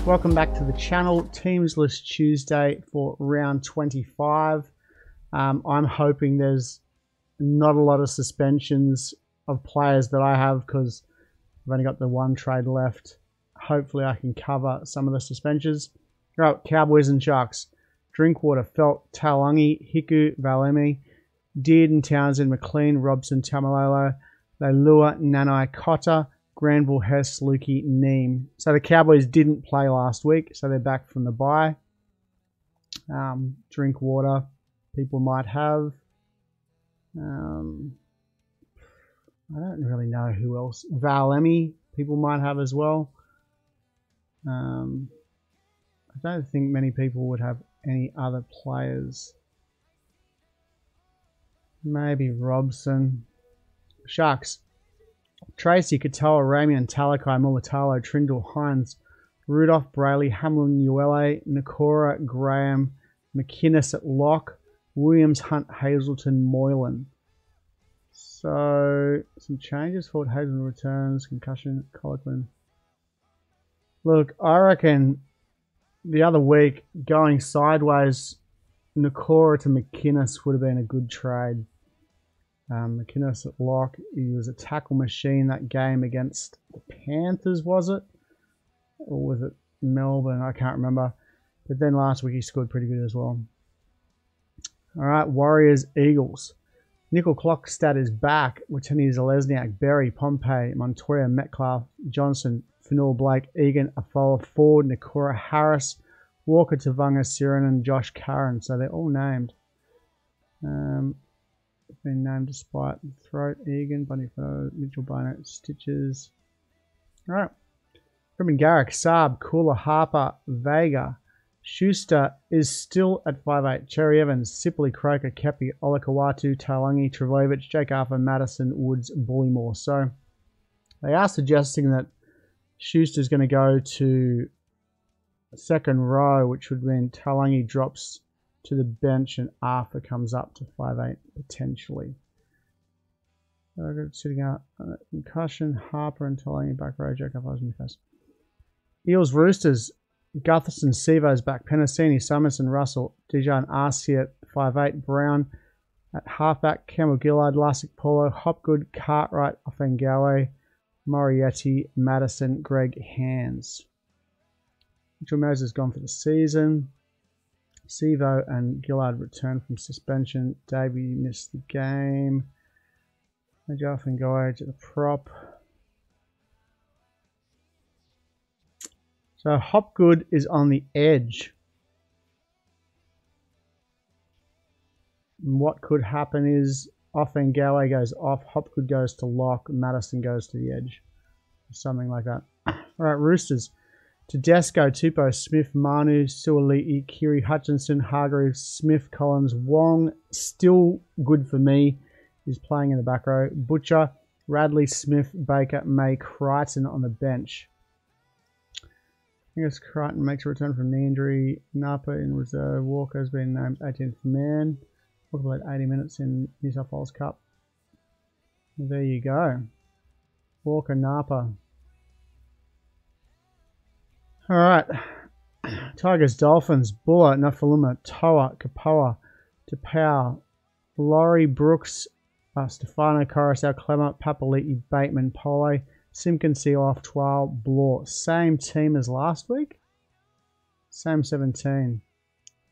Welcome back to the channel. Teams list Tuesday for round 25. I'm hoping there's not a lot of suspensions of players that I have because I've only got the one trade left. Hopefully I can cover some of the suspensions. Right, Cowboys and Sharks. Drinkwater, Felt, Talangi, Hiku, Valemi, Dearden, Townsend, McLean, Robson, Tamalolo, Leilua, Nanai, Cotter, Granville, Hess, Lukey, Neem. So the Cowboys didn't play last week, so they're back from the bye. Drinkwater, people might have. I don't really know who else. Valemi, people might have as well. I don't think many people would have any other players. Maybe Robson. Sharks. Tracy, Katoa, Ramian, Talakai, Mulatalo, Trindle, Hines, Rudolph, Brayley, Hamlin, Uele, Nakora, Graham, McInnes at lock, Williams, Hunt, Hazelton, Moylan. So, some changes. Fort Hazelton returns, concussion, Colquhoun. Look, I reckon the other week, going sideways, Nakora to McInnes would have been a good trade. McInnes at lock. He was a tackle machine that game against the Panthers, was it? Or was it Melbourne? I can't remember. But then last week he scored pretty good as well. Alright, Warriors, Eagles. Nickel Clockstad is back. Watini Zalesniak, Berry, Pompey, Montoya, Metcalf, Johnson, Fanul, Blake, Egan, Afoa, Ford, Nakora, Harris, Walker, Tavanga, Siren, and Josh Curran. So they're all named. Been named despite the throat. Egan, Bunnyfo, Mitchell Barnett, Stitches. Alright. Ruben Garrick, Saab, Cooler, Harper, Vega. Schuster is still at 5'8". Cherry Evans, Sipley, Croker, Kepi, Olakawatu, Talangi, Travojevic, Jake Arthur, Madison, Woods, Bullymore. So they are suggesting that Schuster's going to go to second row, which would mean Talangi drops to the bench and Arthur comes up to 5'8", potentially. Sitting out concussion, Harper and Talangi back row, Jack up in face. Eels, Roosters, Gutherson, Sevo's back, Penasini, Summerson, Russell, Dijon, RC at 5'8", Brown at halfback, Campbell, Gillard, Lassick, Paulo, Hopgood, Cartwright, Offengawe, Morietti, Madison, Greg, Hands. Mitchell Moses gone for the season. Sevo and Gillard returned from suspension. Davey missed the game. Majaf and Goage at the prop. So Hopgood is on the edge. And what could happen is Offengawe goes off, Hopgood goes to lock, Madison goes to the edge. Something like that. Alright, Roosters. Tedesco, Tupou, Smith, Manu, Suoli'i, Kiri, Hutchinson, Hargreaves, Smith, Collins, Wong, still good for me. He's playing in the back row. Butcher, Radley, Smith, Baker, May, Crichton on the bench. I guess Crichton makes a return from knee injury. Napa in reserve. Walker's been named 18th man. Walker played 80 minutes in New South Wales Cup. There you go. Walker, Napa. Alright, Tigers, Dolphins, Buller, Nafaluma, Toa, Kapoa, Tapau, Laurie, Brooks, Stefano, Coruscant, Clement, Papali'i, Bateman, Pole, Simpkins, Sealoff, Twal, Blore. Same team as last week? Same 17.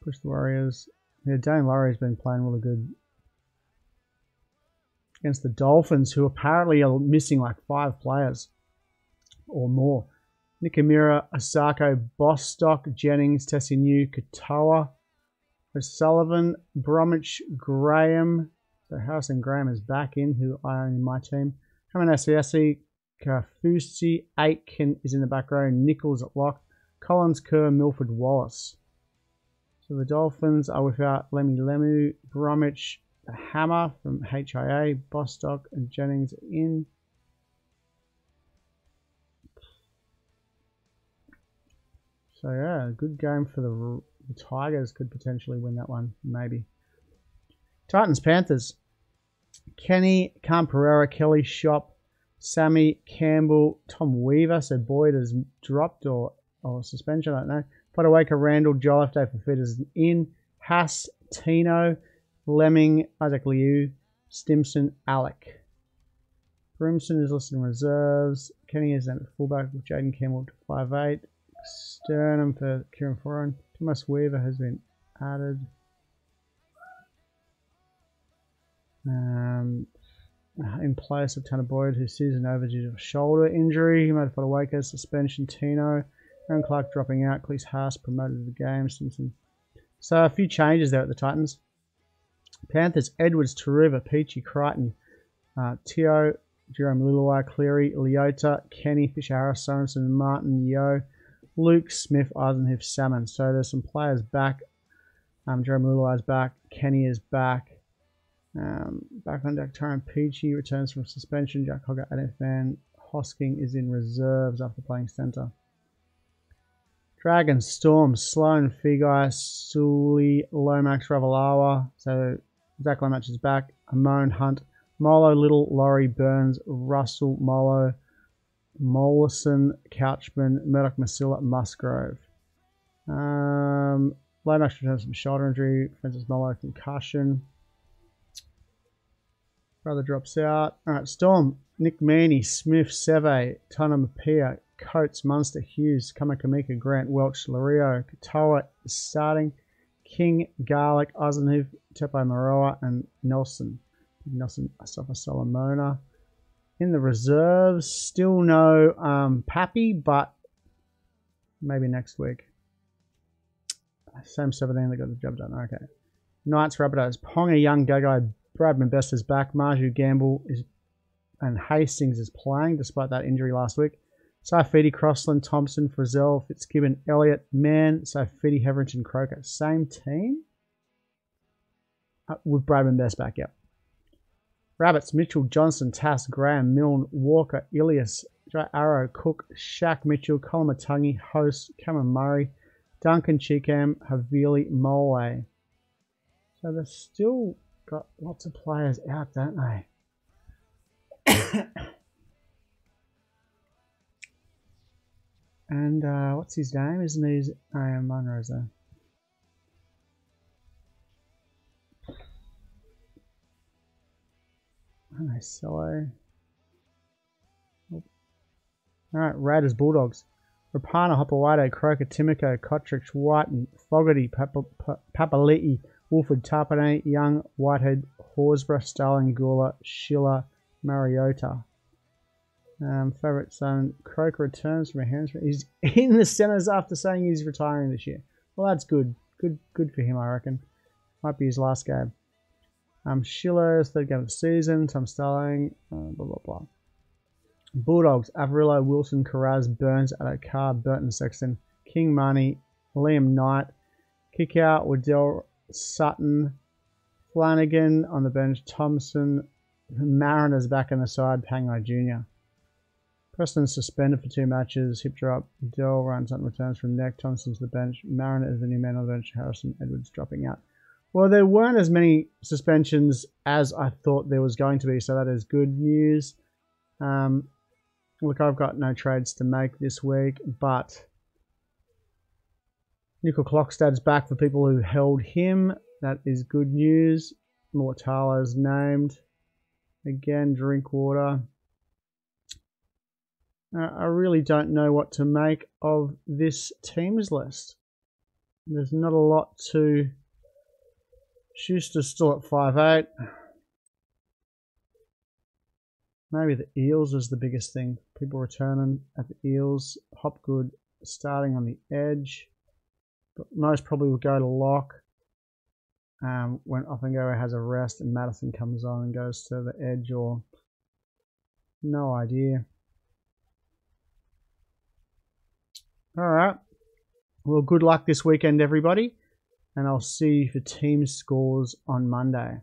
Push the Warriors. Yeah, Dane Laurie's been playing really good against the Dolphins, who apparently are missing like 5 players or more. Nikamura, Osako, Bostock, Jennings, Tessinu, Katoa, O'Sullivan, Bromwich, Graham. So Harrison Graham is back in, who I own in my team. Kamanasiasi, Kafusi, Aitken is in the back row, Nichols at lock, Collins, Kerr, Milford, Wallace. So the Dolphins are without Lemu Lemu, Bromwich, the Hammer from HIA, Bostock and Jennings in. So yeah, good game for the Tigers. Could potentially win that one, maybe. Titans, Panthers. Kenny, Camperera, Kelly, Shop, Sammy, Campbell, Tom Weaver. So Boyd has dropped or or suspension, I don't know. Potawaker, Randall, Jolliffe, Day for Fitters in. Haas, Tino, Lemming, Isaac Liu, Stimson, Alec. Brimson is listed in reserves. Kenny is at fullback with Jaden Campbell to 5'8". Sternum for Kieran Foran. Thomas Weaver has been added. In place of Tanner Boyd, who season over due to a shoulder injury. He made a Potawaker, suspension, Tino. Aaron Clark dropping out. Cleese Haas promoted to the game. Simpson. So a few changes there at the Titans. Panthers, Edwards, Taruva, Peachy, Crichton, Teo, Jerome Luluai, Cleary, Leota, Kenny, Fisher Harris, Sorensen, Martin, Yo, Luke, Smith, Eisenhuth, Salmon. So there's some players back. Jerome Luluai is back. Kenny is back. Back on deck, Taran Peachy returns from suspension. Jack Hogger, Adif Van Hosking is in reserves after playing centre. Dragon, Storm, Sloan, Figai, Sully, Lomax, Ravalawa. So Zach Lomax is back. Amon, Hunt, Molo, Little, Laurie, Burns, Russell, Molo, Mollison, Couchman, Murdoch, Masilla, Musgrove. Lomax returns from shoulder injury. Francis Molo, concussion. Brother drops out. Alright, Storm, Nick Meaney, Smith, Seve, Tana Mapia, Coates, Munster, Hughes, Kamakamika, Grant, Welch, Lario, Katoa is starting. King, Garlic, Eisenhuth, Tepe Maroa, and Nelson. Nelson Asafa Solomona. In the reserves, still no Pappy, but maybe next week. Same 17 that got the job done. Okay. Knights, Rabbitohs, Ponga, Young, Gagai, Bradman Best is back. Marju Gamble is and Hastings is playing despite that injury last week. Saifidi, Crossland, Thompson, Frizzell, Fitzgibbon, Elliott, Mann, Saifidi, Heverington, Croker. Same team? With Bradman Best back, yep. Rabbits, Mitchell, Johnson, Tass, Graham, Milne, Walker, Ilias, Arrow, Cook, Shaq, Mitchell, Colin Matungi, Host, Cameron Murray, Duncan, Cheekham, Havili, Mole. So they've still got lots of players out, don't they? And what's his name? Isn't he? Monroe's there. Oh, Cello. Alright, Raiders, Bulldogs. Rapana, Hopawade, Croker, Timoko, Kotrich, White, and Fogarty, Papali'i, Wolford, Tarpane, Young, Whitehead, Horsburgh, Starling, Gula, Schiller, Mariota. Favourite son, Croker returns from a hamstring. He's in the centres after saying he's retiring this year. Well, that's good. Good for him, I reckon. Might be his last game. Schiller's third game of the season. Tom Starling, blah, blah, blah. Bulldogs, Averillo, Wilson, Carraz, Burns, Adokar, Burton, Sexton, King, Marnie, Liam Knight, Kickout, Waddell, Sutton, Flanagan on the bench, Thompson, Mariners back in the side, Pangai Jr. Preston suspended for 2 matches, hip drop, Dell runs and returns from neck, Thompson to the bench, Mariner is the new man on the bench, Harrison, Edwards dropping out. Well, there weren't as many suspensions as I thought there was going to be, so that is good news. Look, I've got no trades to make this week, but Nickel Clockstad's back for people who held him. That is good news. Mortalo's named. Again, Drinkwater. I really don't know what to make of this teams list. There's not a lot to... Schuster's still at 5'8". Maybe the Eels is the biggest thing. People returning at the Eels. Hopgood starting on the edge. But most probably will go to lock when Offengower has a rest and Madison comes on and goes to the edge, or no idea. Alright. Well, good luck this weekend, everybody. And I'll see you for team scores on Monday.